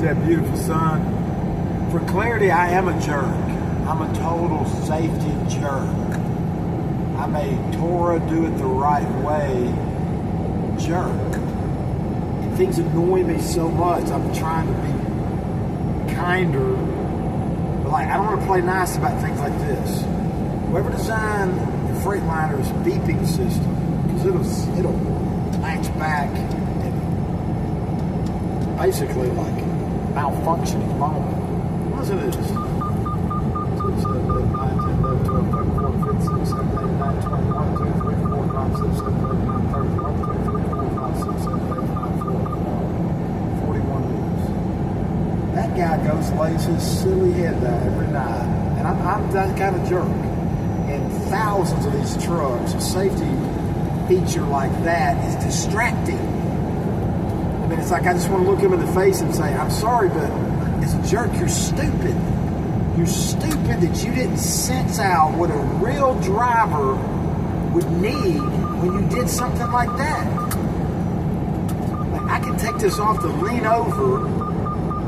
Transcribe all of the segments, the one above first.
that beautiful sun. For clarity, I am a jerk. I'm a total safety jerk. I'm a Torah, do it the right way jerk. And things annoy me so much. I'm trying to be kinder. But like, I don't want to play nice about things like this. Whoever designed the Freightliner's beeping system, because it'll latch back and basically like malfunction at the moment. Listen to this. 2, 7, 8, 9, 10, 11, 12, 13, 14, 15, 16, 17, 18, 19, 20, 1, 2, 3, 4, 5, 6, 7, 8, 9, 30, 1, 2, 3, 4, 5, 6, 7, 8, 9, 41 years. That guy goes lays his silly head down every night. And I'm that kind of jerk. And thousands of these trucks, a safety feature like that is distracting. I mean, it's like I just want to look him in the face and say, I'm sorry, but as a jerk, you're stupid. You're stupid that you didn't sense out what a real driver would need when you did something like that. Like, I can take this off to lean over.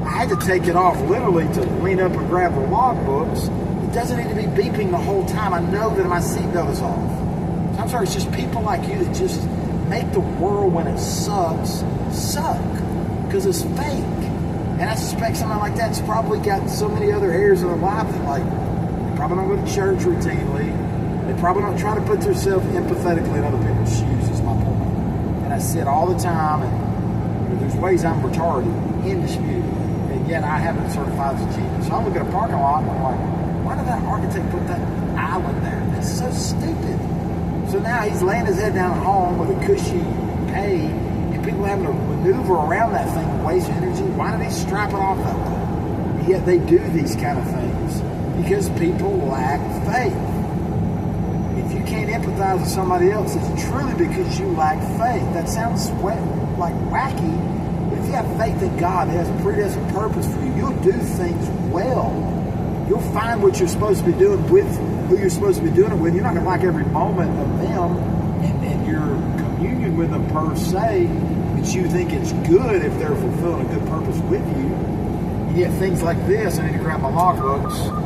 I had to take it off literally to lean up and grab the logbooks. It doesn't need to be beeping the whole time. I know that my seatbelt is off. So I'm sorry, it's just people like you that just make the world when it sucks, suck. Because it's fake. And I suspect somebody like that's probably got so many other areas of their life that, like, they probably don't go to church routinely. They probably don't try to put themselves empathetically in other people's shoes, is my point. And I see it all the time, and there's ways I'm retarded, indisputably. And yet I haven't certified as a genius. So I look at a parking lot, and I'm like, why did that architect put that island there? That's so stupid. So now he's laying his head down at home with a cushy pay, and people having to maneuver around that thing and waste energy. Why do they strap it off that way? And yet they do these kind of things because people lack faith. If you can't empathize with somebody else, it's truly because you lack faith. That sounds like wacky, but if you have faith that God has a predestined purpose for you, you'll do things well. You'll find what you're supposed to be doing with who you're supposed to be doing it with. You're not going to like every moment of them and your communion with them per se, but you think it's good if they're fulfilling a good purpose with you. And yet things like this, I need to grab my logbooks.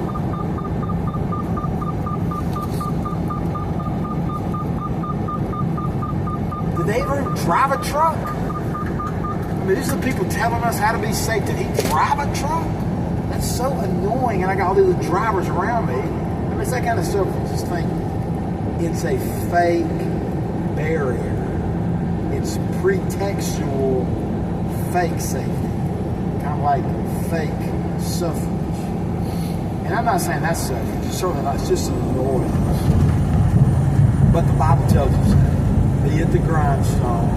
Did they ever drive a truck? I mean, these are the people telling us how to be safe. Did he drive a truck? That's so annoying, and I got all these drivers around me. I mean, it's that kind of stuff. Just think, it's a fake barrier. It's pretextual fake safety, kind of like fake suffrage. And I'm not saying that's suffrage. It's certainly not. It's just an annoyance. But the Bible tells us that. Be at the grindstone,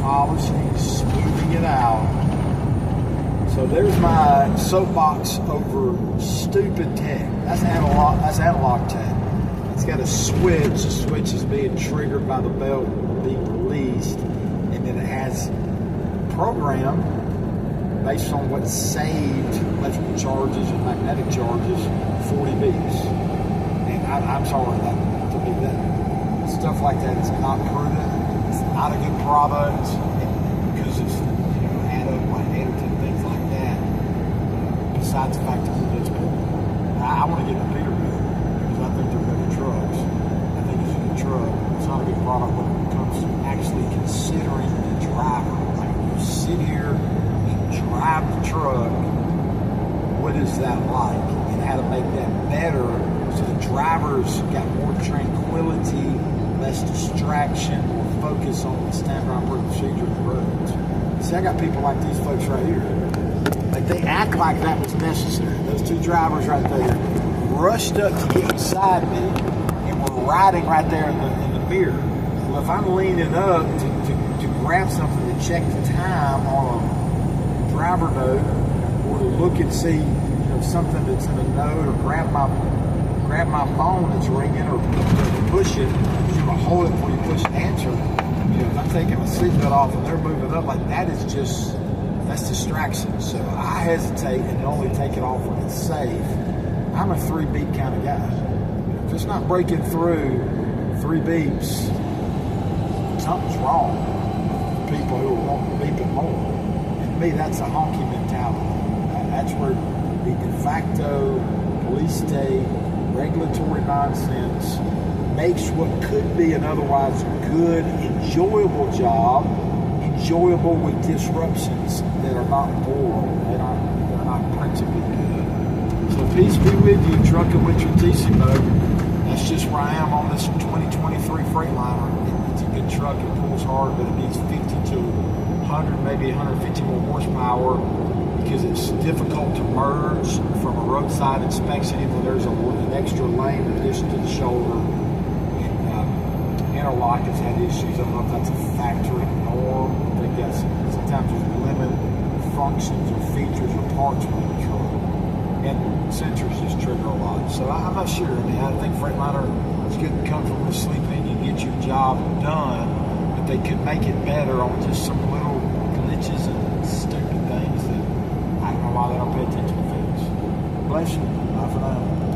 polishing, smoothing it out. So there's my soapbox over stupid tech. That's analog tech. It's got a switch. The switch is being triggered by the belt being released, and then it has a program based on what saved electrical charges and magnetic charges 40 beeps. And I'm sorry, to me, that stuff like that is not prudent. It's not a good product because it's add up like 8 or 10 things like that. Besides the fact that it does people. I want to get the Peterbilt because I think they're better trucks. I think it's a good truck. It's not a good product when it comes to actually considering the driver. Like, you sit here and drive the truck, what is that like? And how to make that better so the drivers got more tranquility, less distraction, more focus on the standard operating procedure of the roads. See, I got people like these folks right here. Like, they act like that was necessary. Those two drivers right there rushed up to get beside me and were riding right there in the mirror. Well, if I'm leaning up to grab something to check the time on a driver note, or to look and see something that's in a note, or grab my phone that's ringing, or push it, you can hold it before you push and answer. If I'm taking my seatbelt off and they're moving up, like, that's distraction. So I hesitate and only take it off when it's safe. I'm a 3 beep kind of guy. If it's not breaking through 3 beeps, something's wrong with people who want to beep it more. me, that's a honky mentality. That's where the de facto police state regulatory nonsense makes what could be an otherwise good, enjoyable job enjoyable with disruptions that are not moral, that are not principally good. So peace be with you, trucking with your TC boat. That's just where I am on this 2023 Freightliner. It's a good truck, it pulls hard, but it needs 50 to 100, maybe 150 more horsepower because it's difficult to merge from a roadside inspection, even though there's an extra lane in addition to the shoulder. Interlock has had issues. I don't know if that's a factory norm. I think that's sometimes there's limited functions or features or parts with the truck. And sensors just trigger a lot. So I'm not sure. I mean, I think Freightliner is good and comfortable to sleep in. You get your job done, but they could make it better on just some little glitches and stupid things that I don't know why they don't pay attention to things. Bless you. Bye for now.